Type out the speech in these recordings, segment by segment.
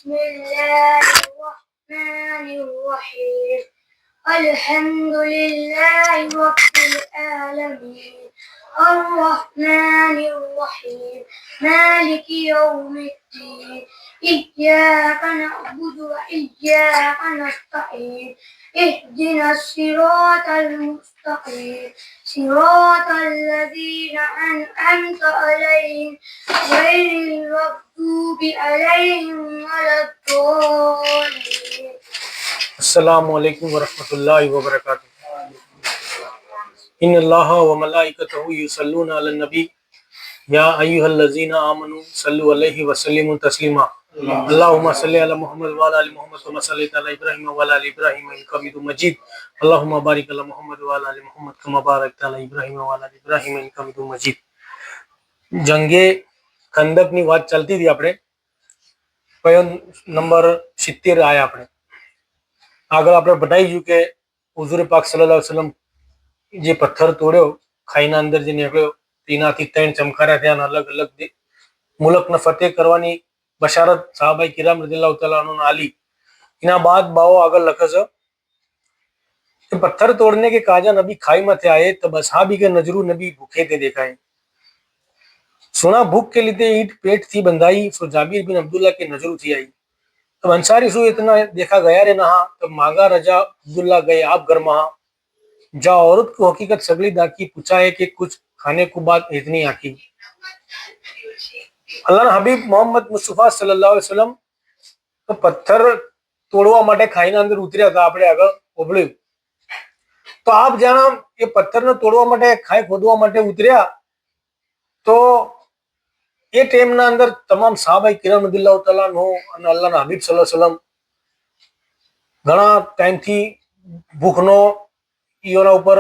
بسم الله الرحمن الرحيم الحمد لله رب العالمين الرحمن الرحيم مالك يوم الدين إياك نعبد وإياك نستعين اهدنا الصراط المستقيم صراط الذين أنعمت عليهم غير المغضوب عليهم ولا الضالين. अस्सलामु अलैकुम वरहमतुल्लाहि वबरकातुहू। इन्नल्लाह व मलाइकतहू युसल्लूना अलन नबी या अय्युहल्लज़ीना आमनू सल्लु अलैहि व सल्लिमू तस्लीमा। अल्लाहुम्मा सल्लि अला मुहम्मद व अला आलि मुहम्मद कमा सल्लैता अला इब्राहीम व अला आलि इब्राहीम इन्नका हमीदुम मजीद। अल्लाहुम्मा बारिक अला मुहम्मद व अला आलि मुहम्मद कमा बारकता अला इब्राहीम व अला आलि इब्राहीम इन्नका हमीदुम मजीद। जंगे खंदकनी વાત ચાલતી હતી, આપણે કયો નંબર 70 આયા આપણે। આગળ આપણે બતાવ્યું કે હુઝુર પાક સલ્લલ્લાહુ અલૈહિ વસલ્લમ જે પથ્થર તોડ્યો ખાઈના અંદર જે નીકળ્યો તેનાથી 3 ચમકારા થયા, અલગ અલગ મુલકને ફતેહ કરવાની બશારત સાહાબાઈ કિરામ રદિયલ્લાહુ તઆલા अन्हु આલી। એના બાદ બાવો આગળ લખે છે कि पत्थर तोड़ने के काजा नबी खाई में थे आए, तब असहाबी के नजरू नबी भूखे थे देखाए। सुना भूख के लिए ईट पेट थी बंधाई, सो जाबिर बिन अब्दुल्ला के नजरू थी आई। तब अंसारी सु इतना देखा गया रे नहा, तब मांगा रजा अब्दुल्ला गए आप घर महा। जा औरत को हकीकत सगली दाकी, पूछा है कि कुछ खाने को बात इतनी आकी। अल्लाह हबीब मोहम्मद मुस्तफा सल्लल्लाहु अलैहि वसल्लम तो पत्थर तोड़वा माटे खाईना अंदर उतर्या था, આપણે આગળ ઓબળ્યું। तो आप जाना ये पत्थर ने तोड़वा माटे खाई खोदवा माटे उतर्या, तो ये टाइम ना अंदर तमाम साहबाई किराम रदियल्लाहु तआला अन्हु અને અલ્લાહના હબીબ સલ્લલ્લાહુ અલૈહિ વસલ્લમ ઘણા ટાઈમથી ભૂખનો ઈઓના ઉપર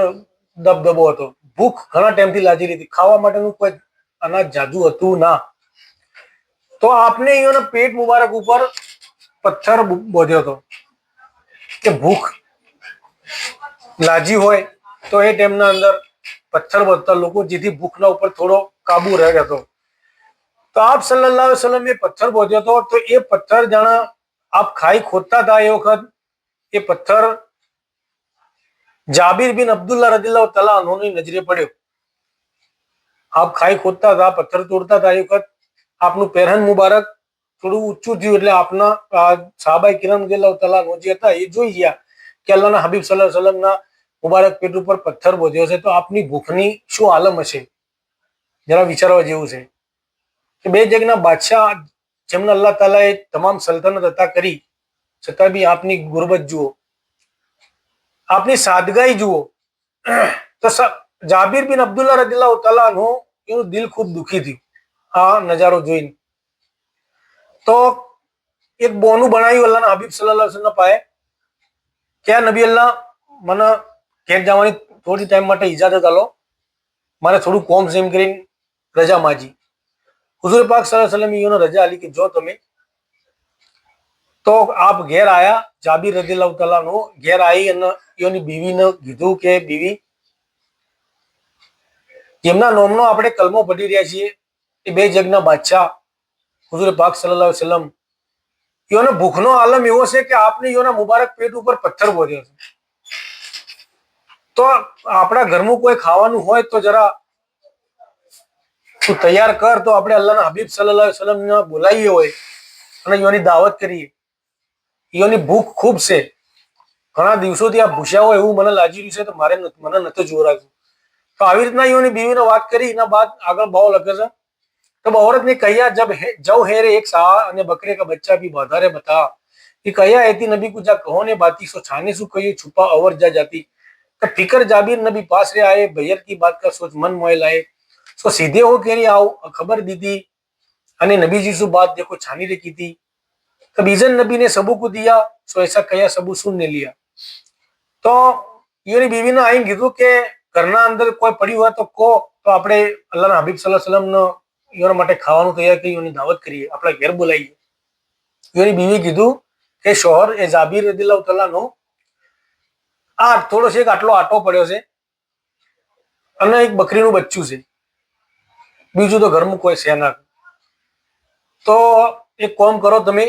દબદબો હતો। ભૂખ ઘણા ટાઈમથી લાગી રહી હતી, ખાવા માટેનું કોઈ અનાજ જાજુ હતું ના। તો આપને ઈઓના પેટ મુબારક ઉપર પથ્થર બોધ્યો હતો કે ભૂખ લાજી હોય તો એ ટાઈમના અંદર પથ્થર બોધતા લોકો, જેથી ભૂખના ઉપર થોડો કાબુ રહે હતો। तो आप सल्लल्लाहु अलैहि वसल्लम ये पत्थर बोझो तो ये पत्थर जाना आप खाई खोदता था, ये वक्त ये पत्थर जाबिर बिन अब्दुल्ला रदियल्लाहु तआला अन्हु ની નજરે પડ્યો। आप खाई खोदता था, पत्थर तोड़ता था, ये वक्त आपનું પહેરન મુબારક થોડું ઊંચું થયું, એટલે આપના સાહાબાઈ કિરામ રदियल्लाहु તઆલા अन्हु જે હતા એ જોઈ ગયા કે અલ્લાહના હબીબ સલ્લલ્લાહુ અલૈહિ વસલ્લમના મુબારક પેટ ઉપર પથ્થર બોધ્યો છે, તો આપની ભૂખની શું આલમ હશે, જરા વિચારવા જેવું છે। કે બે જગના બાદશાહ જેમને અલ્લાહ તાલાએ તમામ સલ્તનત અતા કરી, છતાં બી આપની ગુરબત જુઓ, આપની સાદગાઈ જુઓ। તો જાબીર બિન અબ્દુલ્લા રદિયલ્લાહુ તઆલા अन्हु એનું દિલ ખૂબ દુખી થયું આ નજારો જોઈને। તો એક બોનું બનાવ્યું અલ્લાહના હબીબ સલ્લલ્લાહુ અલૈહિ વસલ્લમ પાસે કે આ નબી અલ્લાહ મને ઘેર જવાની થોડી ટાઈમ માટે ઇજાજત આલો, મારે થોડું કોમ છે એમ કરીને રજા માજી। हुजूर पाक सल्लल्लाहु अलैहि वसल्लम यूनो रजा अली की जो तुम्हें, तो आप घेर आया जाबिर रदियल्लाहु तआला नो घेर आई અને યોની બીવીને કીધું કે બીવી જેમના નામનો આપણે કલમો પઢી રહ્યા છીએ એ બે જગના બાદશાહ હુઝુર પાક સલ્લલ્લાહુ અલૈહિ વસલ્લમ યોનો ભૂખનો આલમ એવો છે કે આપને યોના મુબારક પેટ ઉપર પથ્થર બોધ્યો છે। તો આપણા ઘરનું કોઈ ખાવાનું હોય તો જરા તું તૈયાર કર, તો આપણે અલ્લાહના હબીબ સલ્લલ્લાહુ અલૈહિ વસલ્લમ ને બોલાવીએ હોય અને યોની દાવત કરીએ। યોની ભૂખ ખૂબ છે, ઘણા દિવસોથી આ ભૂખ્યા હોય એવું મને લાગી રહ્યું છે, તો મારે મને નથી જોરાતું। તો આવી રીતના યોની બીવીને વાત કરી, એના બાદ આગળ ભાવ લખે છે तब औरत ने कहिया जब है रे एक सा અને बकरे का बच्चा भी बाधारे बता कि कहिया ऐती नबी को जा कहो ने बाती सो छाने सु कहिए छुपा अवर जा जाती। तो फिकर जाबिर नबी पास रे आए, भैयर की बात का सोच मन मोह लाए, सो सीधे हो के आओ खबर दी थी अने नबी जी सु बात देखो छानी रे की थी। तब ईजन नबी ने सबू को दिया, सो ऐसा कया सबू सुन ने लिया। तो ये बीवी ने आई कीधु के घरना अंदर कोई पड़ी हुआ तो को, तो આપણે અલ્લાહના હબીબ સલ્લલ્લાહુ અલૈહિ વસલ્લમ નો યોના માટે ખાવાનું તૈયાર કરી યોની દાવત કરીએ, આપણા ઘેર બોલાવીએ। યોની બીવી કીધું કે શોહર એ જાબીર રદિયલ્લાહુ તઆલા નો આ થોડો છે આટલો આટો પડ્યો છે અને એક બકરીનું બચ્ચું છે, બીજું તો ઘરમાં કોઈ છે ના। તો એક કામ કરો તમે,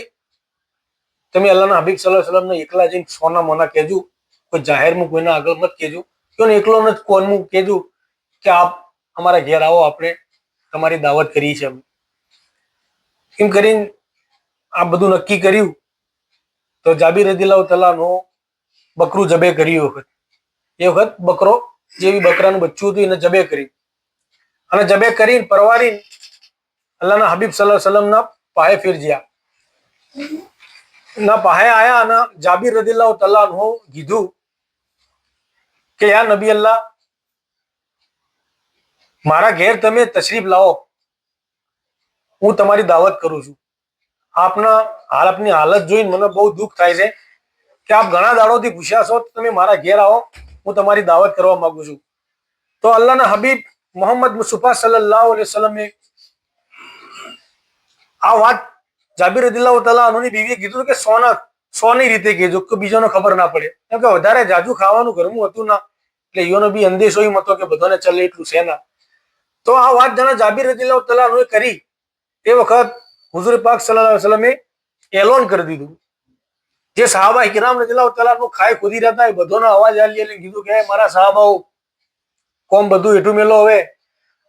તમે અલ્લાહના હબીબ સલ્લલ્લાહુ અલૈહિ વસલ્લમને એકલા જઈને સોના મોના કહેજો, કોઈ જાહેરમાં કોઈના આગળ મત કહેજો, કોને એકલો ન કોનનું કહેજો કે આપ અમારા ઘેર આવો, આપણે તમારી દાવત કરી છે. એમ કરીને આ બધું નક્કી કર્યું. તો જાબીર રદિયલ્લાહુ તઆલા નો બકરું જબે કર્યું. વખત એ વખત બકરો જેવી બકરાનું બચ્ચું હતું એને જબે કરી, અને જબે કરીને પરવારીને અલ્લાહના હબીબ સલ્લલ્લાહુ અલૈહિ વસલ્લમના પાહે ફેર જ્યા. ના પાહે આયા અને જાબીર રદિયલ્લાહુ તઆલા નો કીધું કે યા નબી અલ્લાહ, મારા ઘેર તમે તશરીફ લાવો, હું તમારી દાવત કરું છું. આપની હાલત જોઈને મને બહુ દુઃખ થાય છે કે આપ ઘણા દાડોથી પૂછ્યા છો, તમે મારા ઘેર આવો, હું તમારી દાવત કરવા માંગુ છું. તો અલ્લાહના હબીબ મોહમ્મદ મુસ્તફા સલ્લલ્લાહુ અલૈહિ વસલ્લમે આ વાત જાબીર રદિયલ્લાહુ તઆલા અનહુની બીવીએ કીધું કે સોની રીતે કહેજો કે બીજાને ખબર ના પડે, કેમ કે વધારે જાજુ ખાવાનું ઘરનું હતું ના, એટલે ઈયોનો બી અંદેશો એમ હતો કે બધાને ચલે એટલું છે ના. તો આ વાત જાણે જાબીર રદિયલ્લાહુ તઆલા અનહુએ કરી. એ વખત હુઝુર પાક સલ્લલ્લાહુ અલૈહિ વસલ્લમે એલાન કરી દીધું. જે સહાબા કિરામ રદિયલ્લાહુ તઆલા અનહુ ખાઈ ખુદી રહેતા, એ બધાનો અવાજ આલી કીધું કે મારા સહાબાઓ, કોમ બધું એઠું મેલો, હવે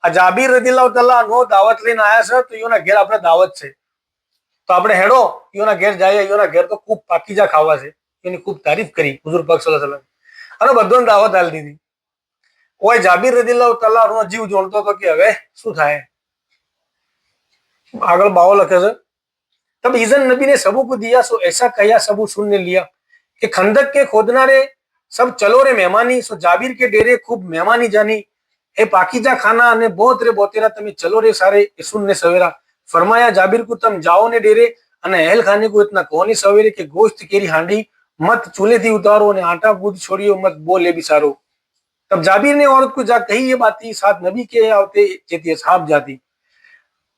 આ જાબીર રદિયલ્લાહુ તઆલા અનહુ દાવત લઈને આયા છે, તો ઈયોના ઘેર આપણે દાવત છે, તો આપણે હેડો ઈયોના ઘેર જઈએ. ઈયોના ઘેર તો ખૂબ પાકીજા ખાવા છે. એની ખૂબ તારીફ કરી હુઝુર પાક સલ્લલ્લાહુ અલૈહિ વસલ્લમ, અને બધાને દાવત આલી દીધી. ઓય જાબીર રદિયલ્લાહુ તઆલા અનહુ જીવ જોડતો હતો કે હવે શું થાય. આગળ બાવો લખે છે, तब ईजन नबी ने सबूत दिया सो ऐसा कया सबू सुनने लिया कि खंदक के खोदना रे सब चलो रे मेहमानी, सो जाबिर के डेरे खूब मेहमानी जानी, ए पाकीजा खाना अने बहुत रे बोतेरा तमे चलो रे सारे सुनने सवेरा. फरमाया जाबिर को तुम जाओ ने डेरे अने अहल खाने को इतना कहो ने सवेरे के गोश्त केरी हांडी मत चूल्हे थी उतारो ने आटा गूंद छोड़ियो मत बोले बिसारो. तब जाबिर ने औरत को जा कही ये बाती, साथ नबी के आवते जेती असहाब जाती.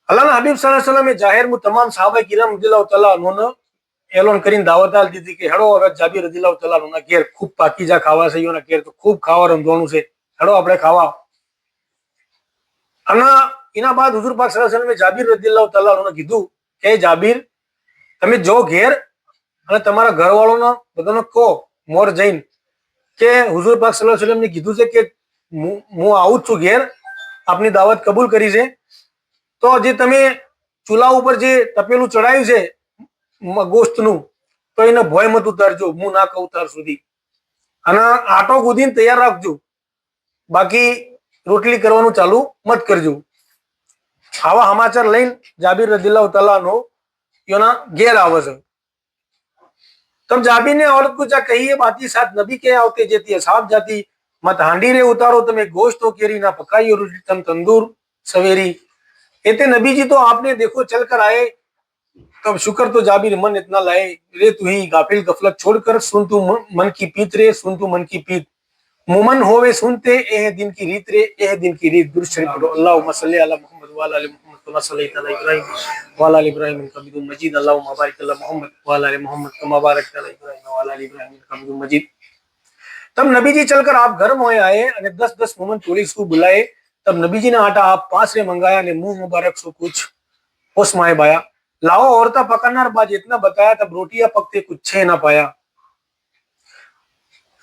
अल्लाहના હબીબ સલ્લલ્લાહુ અલૈહિ વસલ્લમે જાહેરમાં તમામ સહાબા કિરામ રદિયલ્લાહુ તઆલા અનહુને એલાન કરીને દાવત આલી દીધી કે હેડો હવે જાબીર રદિયલ્લાહુ તઆલા અનહુના ઘેર ખૂબ પાકીજા ખાવા છે, ઈયોના ઘેર તો ખૂબ ખાવા રંધવાનું છે, હેડો આપણે ખાવા. અને એના બાદ હુઝુર પાક સલ્લલ્લાહુ અલૈહિ વસલ્લમે જાબીર રદિયલ્લાહુ તઆલા અનહુને કીધું કે જાબીર, તમે જો ઘેર અને તમારા ઘરવાળોને બધાને કહો મોર જઈને કે હુઝુર પાક સલ્લલ્લાહુ અલૈહિ વસલ્લમને કીધું છે કે હું આવું છું ઘેર, આપની દાવત કબૂલ કરી છે, તો જે તમે ચૂલા ઉપર જે તપેલું ચડાવ્યું છે ગોશ્તનું, તો એને ભોય મત ઉતારજો, હું ના કહું તાર સુધી, અને આટો ગુદીને તૈયાર રાખજો, બાકી રોટલી કરવાનું ચાલુ મત કરજો. આવા સમાચાર લઈને જાબીર રદિયલ્લાહુ તઆલા અનહુ એના ઘેર આવે છે. तब जाबिर ने औरत को जा कही ये बाती, साथ नबी के आवते जेती असहाब जाती, मत हांडी रे उतारो તમે गोश्त केरी ना पकाई रोटी तम तंदूर सवेरी. कहते नबी जी तो आपने देखो चल कर आए, तब शुक्र तो जाबिर मन इतना लाए, रे तू ही गाफिल गफलत छोड़कर सुन तू मन की पीत रे, सुन तू मन की पीत, मुमन होवे सुनते एह दिन की रीत रे, एह दिन की रीत. दुरूद शरीफ पढ़ो. अल्लाहुम्मा सल्ली अला मुहम्मद व अला आलि मुहम्मद कमा सल्लैता अला इब्राहिम व अला आलि इब्राहिम इन्नका हमीदुम मजीद. अल्लाहुम्मा बारिक अला मुहम्मद व अला आलि मुहम्मद कमा बारकता अला इब्राहिम व अला आलि इब्राहिम इन्नका हमीदुम मजीद. तब नबी जी चलकर आप घर में आए અને 10-10 मोमन चोली सु बुलाए. तब नबी जी ने आटा आप पास रे मंगाया ने मुंह मुबारक सो कुछ उस माए बाया. लाओ औरता पकाना बाज इतना बताया, तब रोटियां पकते कुछ छे ना पाया.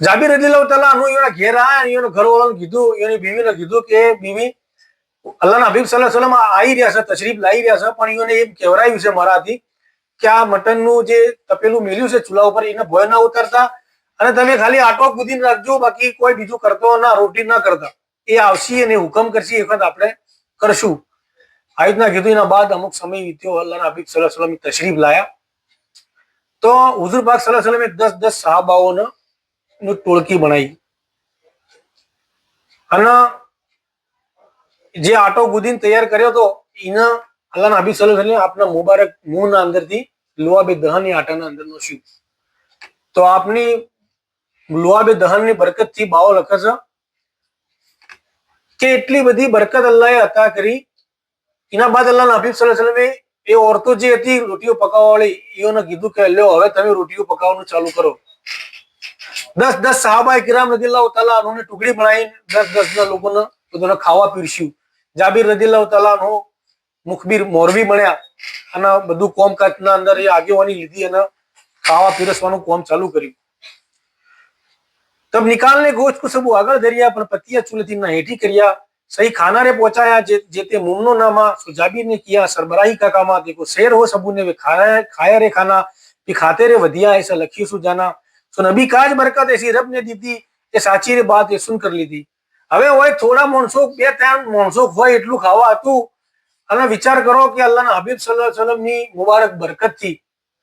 जाबिर रदियल्लाहु तआला अनहु एना घेर आया, एनो घरवाળાને કીધું, એની બીવીને કીધું કે બીવી, અલ્લાહના હબીબ સલ્લલ્લાહુ અલૈહિ વસલ્લમ આવી રહ્યા છે, તશરીફ લાવી રહ્યા છે, પણ એને એમ કહેવરાયું છે મારાથી કે આ મટનનું જે તપેલું મેલ્યું છે ચૂલા ઉપર એને ભોય ના ઉતારતા, અને તમે ખાલી આટો કૂદીને રાખજો, બાકી કોઈ બીજું કરતો ના, રોટી ના કરતા. એ આવશે અને હુકમ કરશે, એ વખત આપણે કરશું. આ રીતના કીધું. એના બાદ અમુક સમય વીત્યો, અલ્લાહના હબીબ સલ્લલ્લાહુ અલૈહિ વસલ્લમ તશરીફ લાયા. તો હુઝુર પાક સલ્લલ્લાહુ અલૈહિ વસલ્લમે 10-10 સહાબાઓને ટોળકી બનાવી, અને જે આટો ગુદીને તૈયાર કર્યો હતો એને અલ્લાહના હબીબ સલ્લલ્લાહુ અલૈહિ વસલ્લમ આપના મુબારક મુંહના અંદરથી લુઆબે દહનની આટાના અંદર નોશ્યું. તો આપની લુઆબે દહનની બરકતથી બાવો લખે છે કે એટલી બધી બરકત અલ્લાહે અતા કરી. એના બાદ અલ્લાહના હબીબ સલ્લલ્લાહુ અલૈહિ વસલ્લમે એ ઓરતો જે હતી રોટીઓ પકાવવાવાળી, એને કીધું કે લ્યો હવે તમે રોટીઓ પકાવવાનું ચાલુ કરો. 10-10 સહાબા કિરામ રદિયલ્લાહુ તઆલા અનહુને ટુકડી બનાવીને 10-10 લોકોને બધાને ખાવા પીરસ્યું. જાબીર રદિયલ્લાહુ તઆલા અનહુ મુખબીર મોરબી બન્યા અને બધું કોમકાજના અંદર એ આગેવાની લીધી અને ખાવા પીરસવાનું કામ ચાલુ કર્યું. तब निकालने गोश्त को सब आगर धरिया पर पतिया चूल्हे ना हेठी करिया सही खाना रे पहुंचाया जेते मुमनो नामा सुजाबी ने किया सरबराही का कामा देखो शेर हो सबू ने वे खाया रे खाना भी खाते रे वधिया ऐसा लखी सुजाना सो नबी काज बरकत ऐसी रब ने दी थी ये साची रे बात ये सुन कर ली थी. હવે હોય થોડા માણસો બે ત્રણ માણસો હોય એટલું ખાવા હતું અને વિચાર કરો કે અલ્લાહના હબીબ સલ્લલ્લાહુ અલૈહિ વસલ્લમની મુબારક બરકતથી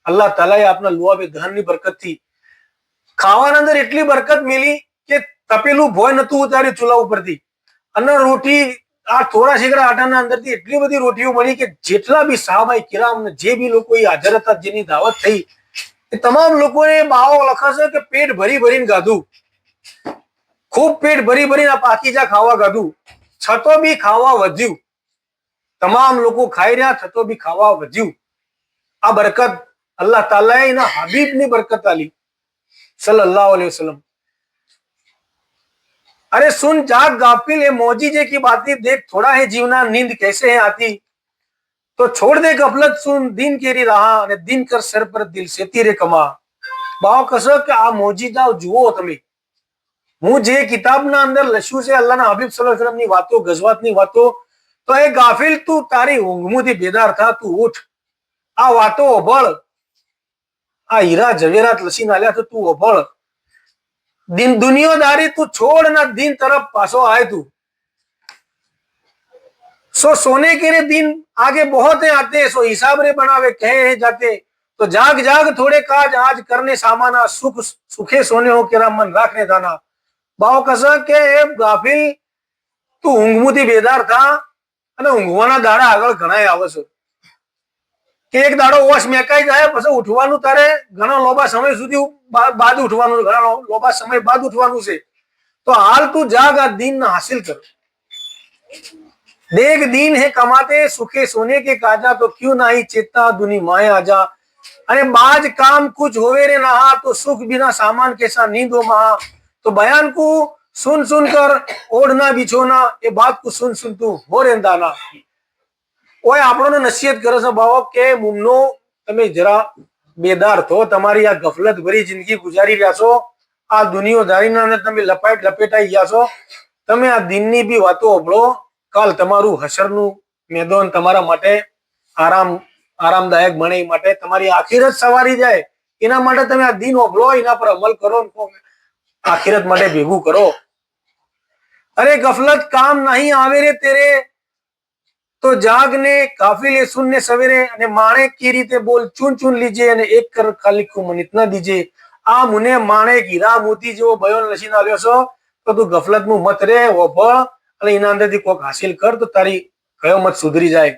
અલ્લાહ તાલાએ આપના લુઆબે દહનની બરકતથી ખાવાના અંદર એટલી બરકત મિલી કે તપેલું ભોય નતું ઉતાર્યું ચૂલા ઉપરથી અને રોટી આ થોડા શેકડા આટાના અંદરથી એટલી બધી રોટીઓ બની કે જેટલા બી સાહાબાએ કિરામ જે બી લોકો હાજર હતા જેની દાવત થઈ એ તમામ લોકોને બાવો લખાશે કે પેટ ભરી ભરીને ગાધું, खूब पेट भरी भरी पाकीजा खावा गाधु छतो भी खावा वध्यु तमाम लोग खाई रहा छतो भी खावा वध्यु आ बरकत अल्लाह ताला ए ना हबीब नी बरकत आली सल्लल्लाहु अलैहि वसल्लम. अरे सुन जाग गाफिल ये मौजीजे की बातें देख थोड़ा है जीवना नींद कैसे है आती तो छोड़ दे गफलत सुन दिन केरी रहा અને दिन कर सर पर दिल से तीरे कमा. बाव कसो કે આ મોજીજા જુઓ તમે. હું જે કિતાબના અંદર લખ્યું છે અલ્લાહના હબીબ સલ્લલ્લાહુ અલૈહિ વસલ્લમની વાતો ગઝવાતની વાતો તો એ ગાફિલ તું તારી ઊંઘમાંથી બેદાર થા તું ઉઠ આ વાતો ઓભળ આ હીરા જવેરાત લસીને આલ્યા તો તું ઓભળ दिन दुनियादारी तू छोड़ ना दिन तरफ पासो आए तू सो सोने के लिए दिन आगे बहुत है आते सो हिसाब रे बनावे कहे है जाते तो जाग जाग थोड़े काज आज करने सामाना सुख सुखे सोने हो केरा मन राखने दाना. बाव कसा के गाफिल तू ઊંઘમાંથી બેદાર થા અને ઊંઘવાના દાડા આગળ ઘણાય આવે છે કે એક દાડો ઓશ મેકાઈ જાય પછી ઉઠવાનું તારે ઘણા લોબા સમય સુધી बाद उठवानु घणा लोबा समय बाद उठवानु से तो हाल तू जाग आ दिन ना हासिल कर देख दिन है कमाते सुखे सोने के काजा तो क्यों ना ही चेता दुनी माए आजा अरे बाज काम कुछ होवे रे नहा तो सुख बिना सामान कैसा नींद हो महा तो बयान को सुन सुन कर ओढ़ना बिछोना ये बात को सुन सुन तू हो रेंदाना ओए આપણોને નસીહત કરે છે બાવો કે મુમનો તમે જરા બેદાર થો તમારી આ ગફલત ભરી જિંદગી ગુજારી રહ્યા છો આ દુનિયાદારીના અંદર તમે લપેટાઈ ગયા છો તમે આ દિનની બી વાતો ઓભળો કાલ તમારું હશરનું મેદાન તમારા માટે આરામદાયક બને માટે તમારી આખિરત સવારી જાય એના માટે તમે આ દિન ઓભળો એના પર અમલ કરો આખિરત માટે ભેગું કરો. અરે ગફલત કામ નહીં આવે રે તેરે तो जागने काफिले सुनने सवेरे અને માણેક की રીતે બોલ ચૂન ચૂન લીજે અને એક કર ખાલી કો મન ઇતના દીજે આ મુને માણેક હીરા મોતી જેવો બયોન લસીને આવ્યો છો તો તું ગફલત માં મત રે ઓભળ અને એના અંદરથી કોક હાસિલ કર તો તારી કયામત સુધરી જાય.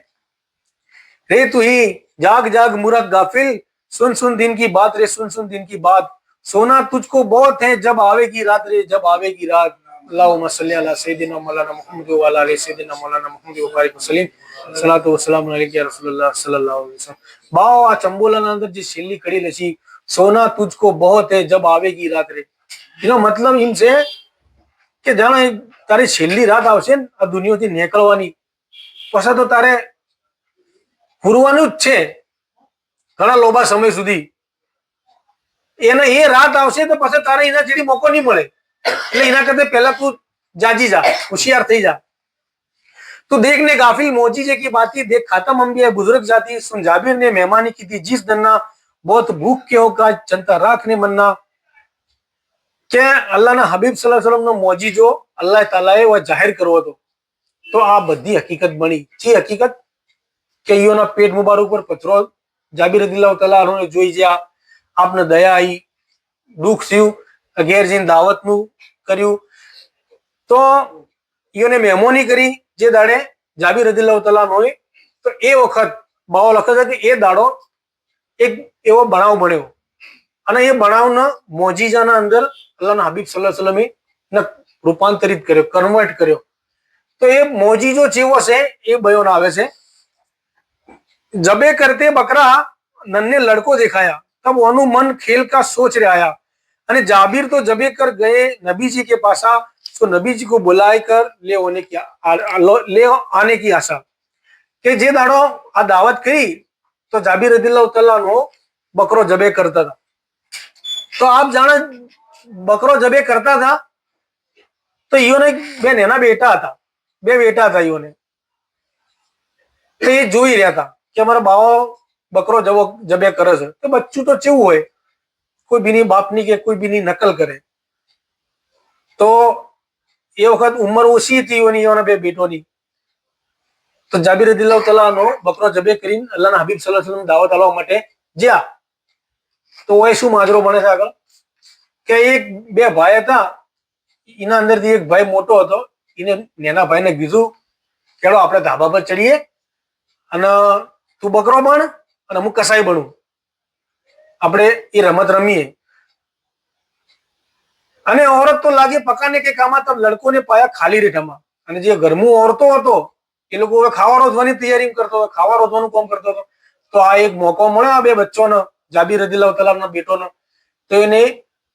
રે તું ही जाग जाग मूर्ख गाफिल सुन सुन दिन की बात रे सुन सुन दिन की बात सोना तुझको बहुत है जब आवेगी रात रे जब आवेगी रात. अल्लाहुम्मा सल्ली अला सय्यिदिना मौलाना मुहम्मद व अला आलि सय्यिदिना मौलाना मुहम्मद व बारिक वसल्लम सलातो व सलाम अलैका या रसूलुल्लाह सल्लल्लाहु अलैहि वसल्लम. बाओ आ चंबोलाના અંદર જે છેલ્લી કડી લસી સોના तुझको बहुत है जब आवेगी रात रे એનો મતલબ એમ છે કે જાણે તારી છેલ્લી રાત આવશે ને આ દુનિયાથી નીકળવાની પછી તો તારે પૂરવાનું જ છે ઘણા લોબા સમય સુધી એને એ રાત આવશે તો પછી તારે એના જેડી મોકો નહીં મળે એટલે એના કરતા पहला तू जाजी जा होशियार થઈ जा. तो देखने गाफिल मौजीजे की बाती देख खातम अंबिया बुजुर्ग जाती सुन जाबिर ने मेहमानी की थी जिस दन्ना बहुत भूख के होगा चंता राखने मन्ना के अल्लाह ना हबीब सल्लल्लाहु अलैहि वसल्लम नो मौजीजो अल्लाह तालाए वो जाहिर करવો હતો તો આ બધી હકીકત બની જે હકીકત કે ઈયોના પેટ મુબારક પર પથરો જાબિર રદિયલ્લાહુ તઆલા અનહુ જોઈ જ્યા આપને દયા આવી દુખ થયું અગેરજીન દાવતનું કર્યું તો ઈયોને મહેમાની કરી જે દાડે જાબિર રદિયલ્લાહુ તઆલા અનહુ તો એ વખત બાવો લખે છે કે એ દાડો એક એવો બનાવ બન્યો અને એ બનાવના મોજીજાના અંદર અલ્લાહના હબીબ સલ્લલ્લાહુ અલૈહિ વસલ્લમે ને રૂપાંતરિત કર્યો કન્વર્ટ કર્યો. तो ये मोजीजो चीवो से ये बयान आवे से जबे करते बकरा नन्हे लड़को दिखाया तब वनु मन खेल का सोच रहा आया अने जाबिर तो जबे कर गए नबी जी के पास तो नबी जी को बुलाए कर ले आने की आशा के जे दाड़ो आ दावत करी तो जाबिर रदियल्लाहु तआला नो बकरो जबे करता था તો આપ જાણે બકરો જબે કરતા હતા તો ઈઓને બે નેના બેટા હતા, બે બેટા હતા ઈઓને. તો એ જોઈ રહ્યા હતા કે અમારા બાવા બકરો જબે કરે છે. તો બચ્ચું તો કેવું હોય, કોઈ બીની બાપની કે કોઈ બીની નકલ કરે. તો એ વખત ઉંમર ઓછી હતી ઈઓના બે બેટોની. તો જાબીર રદિયલ્લાહુ તઆલા નો બકરો જબે કરીને અલ્લાહના હબીબ સલ્લલ્લાહુ અલૈહિ વસલ્લમ દાવત આપવા માટે જ્યાં. તો એ શું માજરો બને છે આગળ કે એક બે ભાઈ હતા, એના અંદરથી એક ભાઈ મોટો હતો. એને નેના ભાઈને કીધું કેળો આપણે ધાબા પર ચડીએ અને તું બકરો બણ અને હું કસાઈ બનું, આપણે એ રમત રમીએ. અને औरत તો લાગે પકાને કે કામમાં, તબ લડકોને પાયા ખાલી રેઠામાં. અને જે ઘરમું औरतो હતો એ લોકો હવે ખાવા રોધવાની તૈયારી કરતો હતો, ખાવા રોધવાનું કામ કરતો હતો. તો આ એક મોકો મળ્યો આ બે બચ્ચોનો, જાબીર રદિયલ્લાહુ તઆલાના બેટોનો. તો એને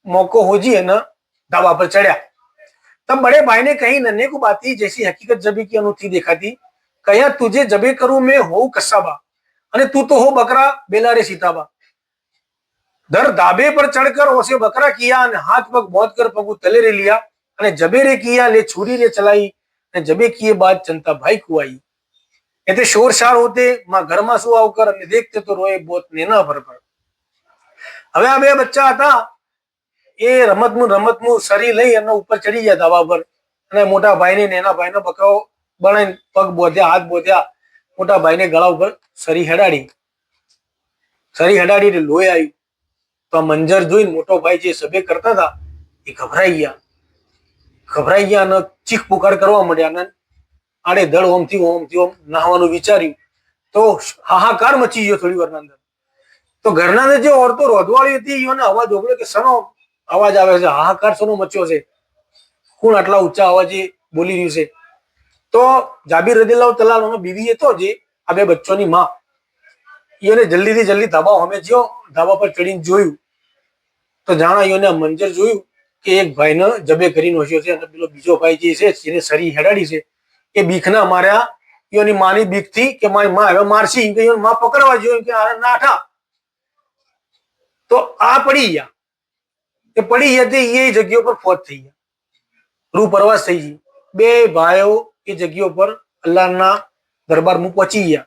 मौको होजी है ना ढाबा पर चढ़ा. तब बड़े भाई ने कही नन्हे को बाती जैसी हकीकत जबे की अनूठी दिखाती. कहा तुझे जबे करूं मैं हो कस्साबा અને તું तो हो बकरा बेला रे सीताबा. धर धाबे पर चढ़कर उसे बकरा किया અને हाथ पग बांध कर पगु तले रे लिया અને जबे रे किया ले छुरी रे चलाई અને जबे किए बाद चंता भाई को आई. એટલે શોરશાર હોતે માં ઘરમાં શું આવકર અને દેખતે તો રોએ બોત નેના પર. હવે આ બે બચ્ચા હતા એ રમતનું સરી લઈ અને ઉપર ચડી ગયા ધાબા પર. અને મોટા ભાઈને નેના ભાઈનો બકરો બનાવીને પગ બોધ્યા, હાથ બોધ્યા. મોટા ભાઈને ગળા ઉપર સરી હેડાડી લોહી આવ્યું. તો આ મંજર જોઈને મોટો ભાઈ જે સભે કરતા હતા એ ઘબરાઈ ગયા અને ચીખ પુકાર કરવા માંડ્યા. અને આડે ધડ ઓમથી ઓમ નાહવાનું વિચાર્યું તો હાહાકાર મચી ગયો થોડી વારના અંદર. તો ઘરના અંદર જે औरतो રોધવાળી હતી એને અવાજ ઓગળ્યો કે સનો અવાજ આવે છે, હાહાકાર સનો મચ્યો છે, કોણ આટલા ઊંચા અવાજે બોલી રહ્યું છે. તો જાબીર રદિયલ્લાહુ તઆલાનો બીવી હતો જે આ બે બચ્ચોની માં, એને જલ્દી ધાબા સામે જ્યો, ધાબા પર ચડીને જોયું તો જાણા એને મંજર જોયું કે એક ભાઈને જબે કરી નોશ્યો છે અને પેલો બીજો ભાઈ જે છે જેને સરી હેડાડી છે એ બીખના માર્યા એની માની બીકથી કે મારી માં હવે મારશી કે માં પકડવા જોયું કે આ નાઠા. તો આ પડી ગયા, એ પડી હતી એ જગ્યા પર ફોત થઈ ગયા, રૂ પરવાસ થઈ ગઈ. બે ભાઈઓ એ જગ્યા પર અલ્લાહના દરબારમાં પહોંચી ગયા.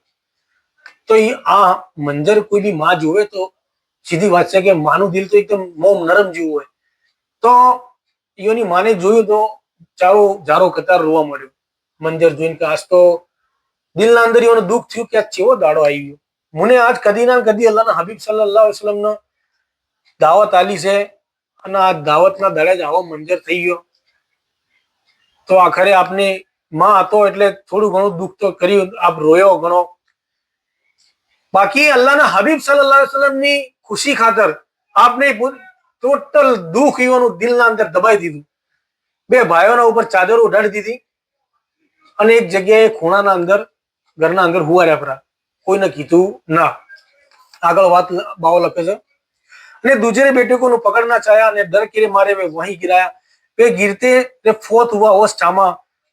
તો આ મંજર કોઈ બી માં જોવે તો સીધી વાત છે કે માનું દિલ તો એકદમ મોમ નરમ જેવું હોય. તો એની માને જોયું તો ચારો જારો કતાર રોવા મળ્યો મંજર જોઈને કે આજ તો દિલના અંદર એનું દુઃખ થયું કે આ ચેવો દાડો આવી ગયો. મને આજ કદી ના કદી અલ્લાહના હબીબ સલ્લલ્લાહુ અલૈહિ વસલ્લમનો દાવત આલી છે અને આ દાવતના દળે જ આવો મંજર થઈ ગયો. તો આખરે આપને માં હતો એટલે થોડું ઘણું દુઃખ તો કર્યું, આપ રોયો ઘણો. બાકી અલ્લાહના હબીબ સલ્લલ્લાહુ અલૈહિ વસલ્લમની ખુશી ખાતર આપને ટોટલ દુઃખ એવાનું દિલના અંદર દબાઈ દીધું. બે ભાઈઓના ઉપર ચાદર ઉડાડી દીધી અને એક જગ્યાએ ખૂણાના અંદર ઘરના અંદર હુવાર્યા પરા, કોઈને કીધું ના. આગળ વાત બાવો લખે છે અને दूसरे बेटे को पकड़ना चाहा ने डर के मारे में वहीं गिराया. वे गिरते रे फोत हुआ होश चामा,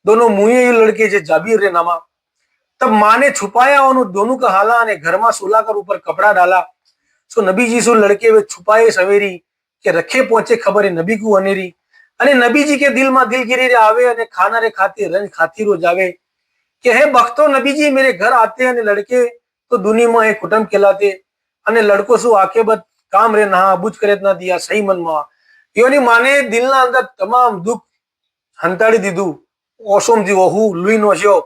दोनों मुंह लड़के जे जाबीर रे नामा. तब माँ ने छुपाया उन दोनों का हाला ने घर में सुलाकर ऊपर कपड़ा डाला. सो नबी जी सो लड़के वे छुपाए सवेरी के रखे पहुंचे खबर है नबी को अनेरी. અને નબીજી કે દિલમાં દિલગીરી રે આવે અને ખાના રે ખાતી રંજ ખાતી રો જાવે કે હે બખ્તો નબીજી મેરે ઘર આતે અને લડકે તો દુનિયામાં એક કુટુંબ कहलाते અને લડકો શું આકેબત કામ રે ના બુજ કરે ના દિયા સહી મનમાં. એની માને દિલના અંદર તમામ દુઃખ હંતાડી દીધું. ઓસોમ જીવો હું લુઈ નોશ્યો.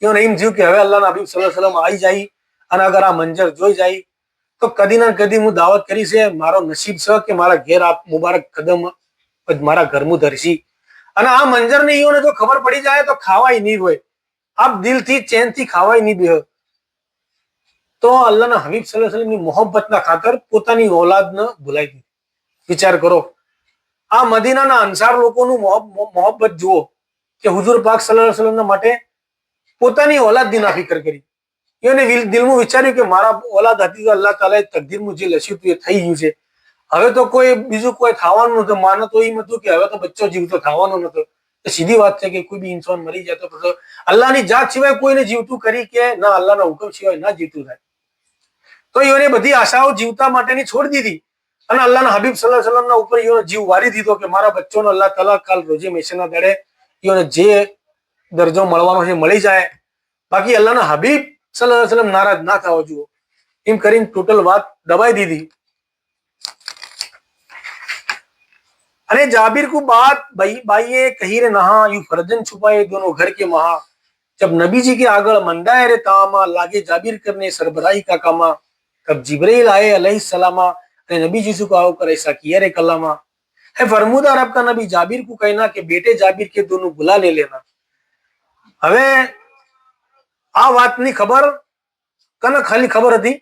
એને એમ થયું કે હવે અલ્લાહના હબીબ સલ્લલ્લાહુ અલૈહિ વસલ્લમ આવી જાય અને અગર આ મંજર જોઈ જાય તો કદી ના કદી હું દાવત કરી છે, મારો નસીબ છે કે મારા ઘેર આપ મુબારક કદમ મારા ઘરમું ધરશી. અને આ મંજરને ઈઓને જો ખબર પડી જાય તો ખાવાય નહીં હોય, આપ દિલથી ચેનથી ખાવાય નહીં બે. તો અલ્લાહના હબીબ સલ્લલ્લાહુ અલૈહિ વસલ્લમની મોહબ્બતના ખાતર પોતાની ઓલાદને ભૂલાઈ દીધી. વિચાર કરો આ મદીનાના અંસાર લોકોનું મોહબ્બત જુઓ કે હુઝુર પાક સલ્લલ્લાહુ અલૈહિ વસલ્લમના માટે પોતાની ઓલાદની ના ફિકર કરી. એને દિલમાં વિચાર્યું કે મારા ઓલાદ હતી તો અલ્લાહ તાલાએ તકદીરમાં જે લખ્યું હતું એ થઈ ગયું છે. હવે તો કોઈ બીજું કોઈ થવાનું નતું. માને તો એમ હતું કે હવે તો બચ્ચો જીવતો થવાનો નતો. સીધી વાત છે કે કોઈ બી ઇન્સાન મરી જાય તો અલ્લાહની જાત સિવાય કોઈને જીવતું કરી કે ના અલ્લાહના હુકમ સિવાય ના જીવતું થાય. તો એને બધી આશાઓ જીવતા માટેની છોડી દીધી અને અલ્લાહના હબીબ સલ્લલ્લાહુ અલૈહિ વસલ્લમના ઉપર એનો જીવ વારી દીધો કે મારા બચ્ચોનો અલ્લાહ તાલા કાલ રોજે મેશના દડે એને જે દરજ્જો મળવાનો છે મળી જાય, બાકી અલ્લાહના હબીબ સલ્લલ્લાહુ અલૈહિ વસલ્લમ નારાજ ના થવા જુઓ. એમ કરીને ટોટલ વાત દબાઈ દીધી. અને जाबिर को बात बाइये कही रे नहा यू फर्जन छुपाए दोनों घर के महा. जब नबी जी के आगळ मंडाए रे तामा लागे जाबिर करने सरबराही का कामा. तब जिब्राइल आए अलैहि सलामा ने नबी जी को आकर ऐसा किया रे कलामा. है फरमूदा रब का नबी जाबिर को कहना कि बेटे जाबिर के दोनों बुला ले लेना. હવે આ વાતની ખબર કને ખાલી ખબર હતી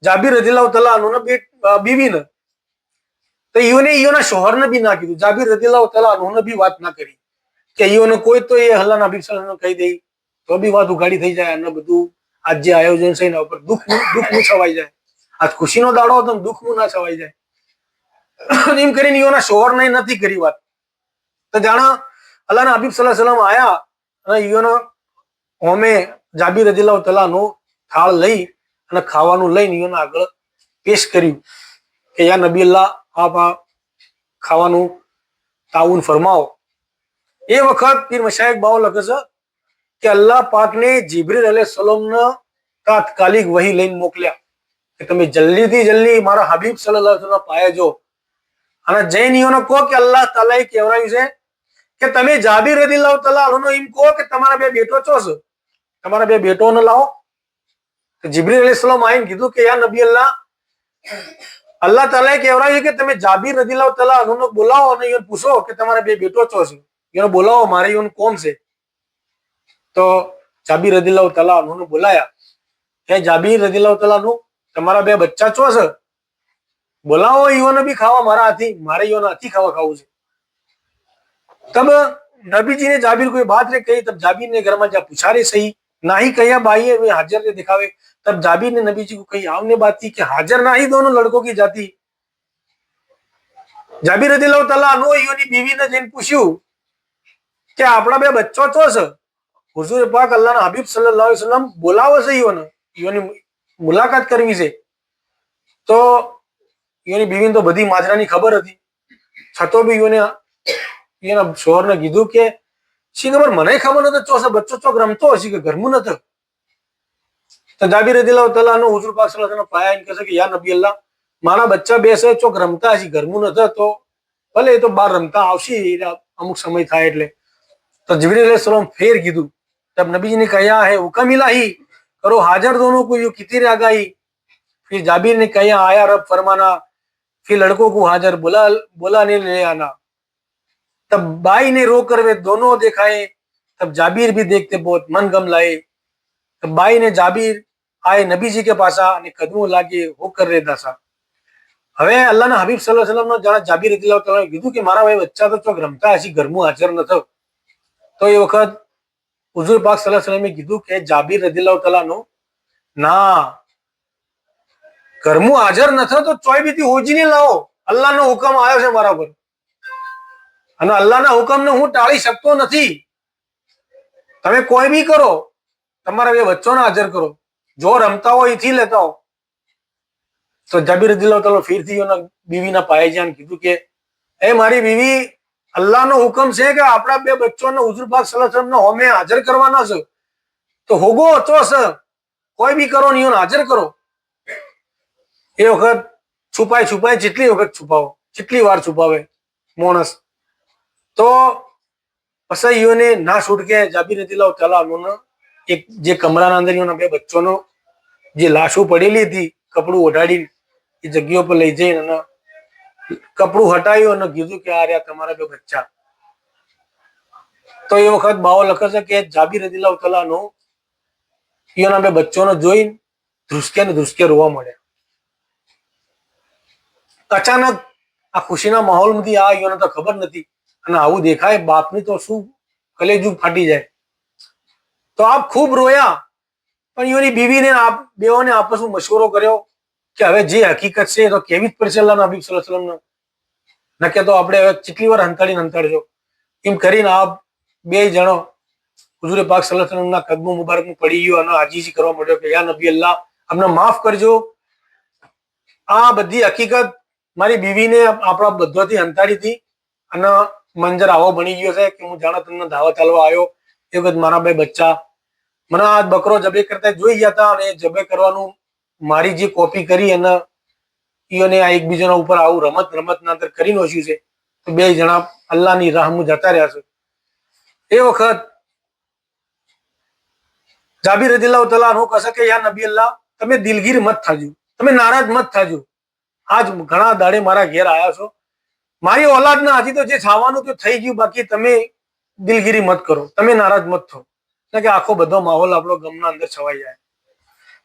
જાબીર રદિયલ્લાહુ તઆલા અન્હુના બીવીને, તો ઈયોના શોહરને બી ના કીધું. જાબીર રદિયલ્લાહુ તઆલા અન્હુને બી વાત ના કરી કે ઈયોને કોઈ તો એ અલ્લાહના નબી સલ્લલ્લાહુ અલૈહિ વસલ્લમ કહી દે તો બી વાત ઉગાડી થઈ જાય અને બધું આજ જે આયોજન છે એના ઉપર દુઃખ છવાઈ જાય. આજ ખુશીનો દાડો હતો ને દુઃખ ના છવાઈ જાય. એમ કરીને ઈયોના શોહરને નથી કરી વાત. તો જાણે અલ્લાહના હબીબ સલ્લલ્લાહુ અલૈહિ વસલ્લમ આયા અને ઈયોનો હોમે જાબીર રદિયલ્લાહુ તઆલાનો થાળ લઈ અને ખાવાનું લઈને ઈયોના આગળ પેશ કર્યું કે યા નબી અલ્લાહ આપ આ ખાવાનું તાઉન ફરમાવો. એ વખત પીર મશાયખ બાઓ લખે છે કે અલ્લાહ પાકને જિબ્રીલ અલૈહિસ્સલામને તાત્કાલિક વહી લઈને મોકલ્યા કે તમે જલ્દીથી જલ્દી મારા હબીબ સલ્લલ્લાહુ અલૈહિ વસલ્લમ પાયે જો અને જઈને ઈયોને કહો કે અલ્લાહ તાલાએ કહેવરાયું છે કે તમે જાબીર રદિયલ્લાહુ તઆલા અન્હુનો એમ કહો કે તમારા બે બેટો છો છે, તમારા બે બેટોને લાવો. જિબ્રીલ અલૈહિસ્સલામ આવીને કીધું કે યા નબી અલ્લાહ તાલાએ કહેવરાયું કે તમે જાબીર રદિયલ્લાહુ તઆલા અન્હુને બોલાવો અને એને પૂછો કે તમારા બે બેટો છો છે, એને બોલાવો, મારે એને કોમ છે. તો જાબીર રદિયલ્લાહુ તઆલા અન્હુને બોલાયા કે જાબીર રદિયલ્લાહુ તઆલા અન્હુ તમારા બે બચ્ચા છો છે, બોલાવો ઈઓને બી ખાવા મારા હાથી, મારે ઈઓના હાથી ખાવા ખાવું છે. तब नबी जी ने जाबिर को ये बात ने कही. तब जाबिर ने घर में जा पूछा रे सही ना ही कहिया बाइये वे हाजिर ने दिखावे. तब जाबिर ने नबी जी को कही आपने बात थी कि हाजिर ना ही दोनों लड़कों की जाती. जाबिर रदियल्लाहु तआला अन्हु ઈયોની બીવીને જઈને પૂછ્યું કે આપણા બે બચ્ચો છો છે, હુઝુર પાક અલ્લાહના હબીબ સલ્લલ્લાહુ અલૈહિ વસલ્લમ બોલાવે છે ઈયોની મુલાકાત કરવી છે. તો ઈયોની બીવીને તો બધી માજરાની ખબર હતી, છતો બી એના શોહરને કીધું કે શી ખબર, મને ખબર નથી ચોસે બચ્ચો ચોક રમતો હશે કે ઘરમું નથી. તો જાબીર રદિયલ્લાહુ તઆલા અન્હુ હુઝુર પાક સલ્લલ્લાહુ અલૈહિ વસલ્લમ પાયા કહે છે કે યા નબી અલ્લાહ મારા બચ્ચા બે છે ચોક રમતા હશે, ઘરમું નથી, તો ભલે એ તો બહાર રમતા આવશે અમુક સમય થાય એટલે. તો जिब्रील अलैहिस्सलाम फिर કીધું. तब नबी जी ने कहा है हुक्म इलाही करो हाजिर दोनों को, यूं कितनी आगाही. फिर जाबिर ने कहा आया रब फरमाना, फिर लड़कों को हाजिर बुलाने ले आना. तब बाई ने रोकर वे दोनों दिखाए. तब जाबिर भी देखते बहुत मन गम लाए. तब बाई ने जाबिर आए नबी जी के पास અને કદમો લાગે હોકર રે દાસા. હવે અલ્લાહના હબીબ સલ્લલ્લાહુ અલૈહિ વસલ્લમ જાણે જાબીર રદિયલ્લાહુ તઆલા કીધું કે મારા ભાઈ બચ્ચા તો ચોક રમતા હશે, ઘરમાં હાજર નતો. તો એ વખત હુઝુર પાક સલ્લલ્લાહુ અલૈહિ વસલ્લમે કીધું કે જાબીર રદિયલ્લાહુ તઆલાનો ના ઘરમાં હાજર નતો તો ચોય બીથી હોજીને લાવો, અલ્લાહનો હુકમ આવ્યો છે મારા પર અને અલ્લાહના હુકમને હું ટાળી શકતો નથી. તમે કોઈ બી કરો, તમારા બે બચ્ચોને હાજર કરો, જો રમતા હોય એથી લેતા હો. તો જાબીર રદિયલ્લાહુ તઆલા ફીરથી એના બીવીના પાયે જાન કીધું કે એ મારી બીવી, અલ્લાહનો હુકમ છે કે આપણા બે બચ્ચોને હુઝુર પાક સલ્લલ્લાહુ અલૈહિ વસલ્લમના હોમે હાજર કરવાના છે, તો હોગો તો છે કોઈ બી કરો ને એને હાજર કરો. એ વખત છુપાય જેટલી વખત છુપાવો, જેટલી વાર છુપાવે માણસ, તો પછી ઈયોને ના છૂટકે જાબીર રદિયલ્લાહુ તઆલા અન્હુને એક જે કમરાના અંદર એના બે બચ્ચોનો જે લાશો પડેલી હતી કપડું ઓઢાડી એ જગ્યા પર લઈ જઈને અને કપડું હટાવ્યું અને કીધું કે આ રહ્યા તમારા બે બચ્ચા. તો એ વખત બાવો લખે છે કે જાબીર રદિયલ્લાહુ તઆલા અન્હુ એના બે બચ્ચોને જોઈને ધ્રુસકે રોવા મળ્યા. અચાનક આ ખુશીના માહોલમાંથી આ ઈયોને તો ખબર નથી અને આવું દેખાય બાપની તો શું કલેજું ફાટી જાય. તો આપ ખૂબ રોયા, પણ ઈયોની બીવીને બેઓને આપસમાં મશવરો કર્યો કે હવે જે હકીકત છે એ તો કેવી જ પડશે અલ્લાહના હબીબ સલ્લલ્લાહુ અલૈહિ વસલ્લમને, નકે તો આપણે હવે કેટલી વાર હંતાડજો. એમ કરીને આ બે જણો હુઝુર પાક સલ્લલ્લાહુ અલૈહિ વસલ્લમના કદમો મુબારકમાં પડી ગયો અને આજીજી કરવા માંડ્યો કે યા નબી અલ્લાહ અમને માફ કરજો, આ બધી હકીકત મારી બીવીને આપણા બધોથી હંતાડી હતી અને મંજર આવો બની ગયો છે કે હું જાણે તમને ધાવા ચાલવા આવ્યો એ વખત મારા બે બચ્ચા મને આ બકરો જબે કરતા જોઈ ગયા હતા અને જબે કરવાનું મારી જે કોપી કરી અને ઈઓને આ એકબીજાના ઉપર આવું રમત ના અંદર કરી નોખ્યું છે તો બે જણા અલ્લાહની રાહમાં જતા રહ્યા છે. એ વખત જાબીર રદિયલ્લાહુ તઆલા અન્હુ કહે કે યા નબી અલ્લાહ તમે દિલગીર મત થાજો, તમે નારાજ મત થાજો. આજ ઘણા દાડે મારા ઘેર આવ્યા છો, મારી ઓલાદના હજી તો જે થવાનું તો થઈ ગયું, બાકી તમે દિલગીરી મત કરો, તમે નારાજ મત થો કે આખો બધો માહોલ આપણો ગમના અંદર છવાઈ જાય.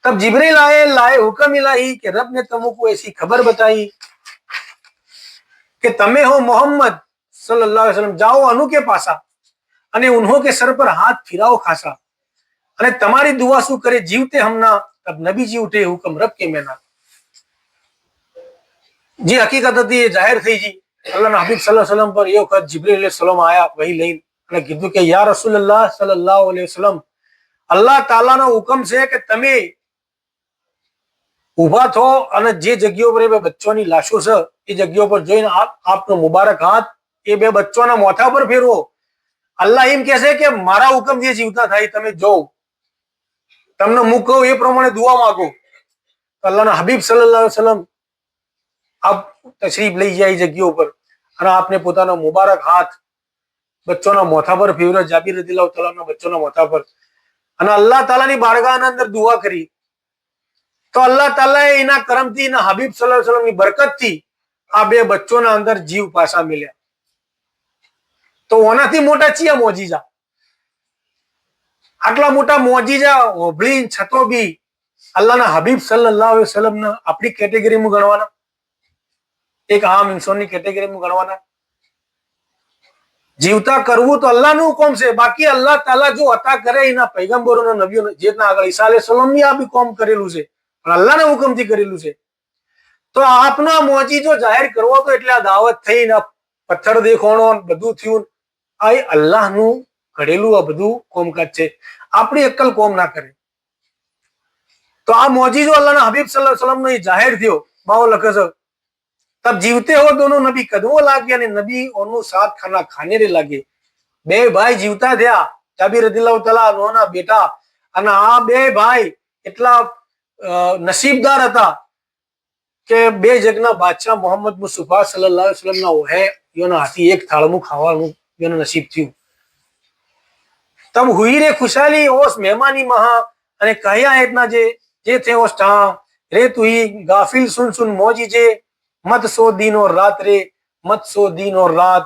तब जिब्रील आए, लाए हुक्म इलाही कि रब ने तुमको ऐसी खबर बताई कि तमे हो मोहम्मद सल्लल्लाहु अलैहि वसल्लम, जाओ अनु के पासा અને उन्हों के सर पर हाथ फिराओ खासा અને તમારી દુઆ શું કરે જીવતે હમના તબ નબીજી ઉઠે હુકમ રબ કે મેના. જે હકીકત હતી એ જાહેર થઈ ગઈ. અલ્લાહના હબીબ સલ્લલ્લાહુ અલૈહિ વસલ્લમ પર એ વખત જિબ્રીલ અલૈહિ સલામ આયા વહી લઈને અને કીધું કે યા રસૂલલ્લાહ સલ્લલ્લાહુ અલૈહિ વસલ્લમ, અલ્લાહ તાલાનો હુકમ છે કે તમે ઉભા થો અને જે જગ્યાઓ પર એ બે બચ્ચોની લાશો છે એ જગ્યાઓ પર જોઈને આપનો મુબારક હાથ એ બે બચ્ચોના મોથા પર ફેરવો. અલ્લાહ એમ કહે છે કે મારા હુકમ જે જીવતા થાય તમે જો તમને મૂકો એ પ્રમાણે દુઆ માંગો. અલ્લાહના હબીબ સલ્લલ્લાહુ અલૈહિ વસલ્લમ આપ તશરીફ લઈ જાય જગ્યા ઉપર અને આપને પોતાનો મુબારક હાથ બચ્ચોના મોથા પર ફેરવ્યો, જાબીર રદિયલ્લાહુ તઆલાના બચ્ચોના મોથા પર, અને અલ્લાહ તાલાની બારગાહના અંદર દુઆ કરી. તો અલ્લાહ તાલાએ એના કરમથી એના હબીબ સલ્લલ્લાહુ અલૈહિ વસલ્લમની બરકતથી આ બે બચ્ચોના અંદર જીવ પાછા મળ્યા. તો ઓનાથી મોટા ચિયા મોજીજા, આટલા મોટા મોજીજા હોભળી છતો બી અલ્લાહના હબીબ સલ્લલ્લાહુ અલૈહિ વસલ્લમના આપણી કેટેગરીમાં ગણવાના, એક આમ ઇન્સાનની કેટેગરીમાં ગણવાના. જીવતા કરવું તો અલ્લાહનું હુકમ છે, બાકી અલ્લાહ તાલા જો અતા કરે એના પૈગંબરોના નબીઓ જેના આગળ ઈસા અલૈહિ સલામની આ બી કોમ કરેલું છે પણ અલ્લાહના હુકમથી કરેલું છે. તો આપનો આ મોજીજો જાહેર કરવો તો એટલે આ દાવત થઈ ને પથ્થર દેખોણો બધું થયું, આ અલ્લાહનું ઘડેલું આ બધું કોમકાજ છે, આપણી અક્કલ કોમ ના કરે. તો આ મોજીજો અલ્લાહના હબીબ સલ્લલ્લાહુ અલૈહિ વસલ્લમનો જાહેર થયો. બાવો લખે છે तब जीवते हो दोनों नबी कदमों लागे અને નબી ઓનું સાથ ખાના ખાને રે લાગે. બે ભાઈ જીવતા થયા, જાબીર રદિયલ્લાહુ તઆલા અન્હુના બેટા, અને આ બે ભાઈ એટલા નસીબદાર હતા કે બે જગના બાદશાહ મોહમ્મદ મુસ્તફા સલ્લલ્લાહુ અલૈહિ વસલ્લમના ઓહે યોના હાથી એક થાળમાં ખાવાનું યોનું નસીબ થયું. તબ હુઈ રે ખુશાલી ઓસ મહેમાની મહા, અને કયા એટલા જે थे ओस ઠા રે તુઈ ગાફિલ સુન સુન મોજી જે मत सो दिन और रात रे, मत सो दिन और रात.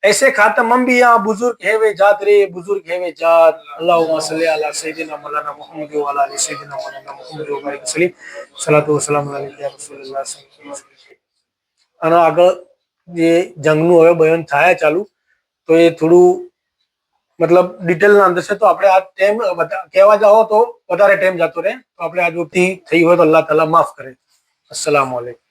ऐसे खातम अंबिया बुजुर्ग है वे जात रे, बुजुर्ग है वे जात. अल्लाहुम्मा सल्ली अला सय्यिदिना मौलाना मुहम्मद व अला आलि सय्यिदिना मौलाना मुहम्मद व बारिक वसल्लम. सलातु व सलाम अलैका या रसूलल्लाह सल्लल्लाहु अलैहि वसल्लम. અને આગળ જે જંગનું હવે બયાન થાય ચાલુ, તો એ થોડું મતલબ ડિટેલના અંદર છે, તો આપણે આ ટાઈમ કહેવા જાઓ તો વધારે ટાઈમ જતો રહે, તો આપણે આ જોતી થઈ હોય તો અલ્લાહ તાલા માફ કરે. અસ્સલામુ અલૈકુમ.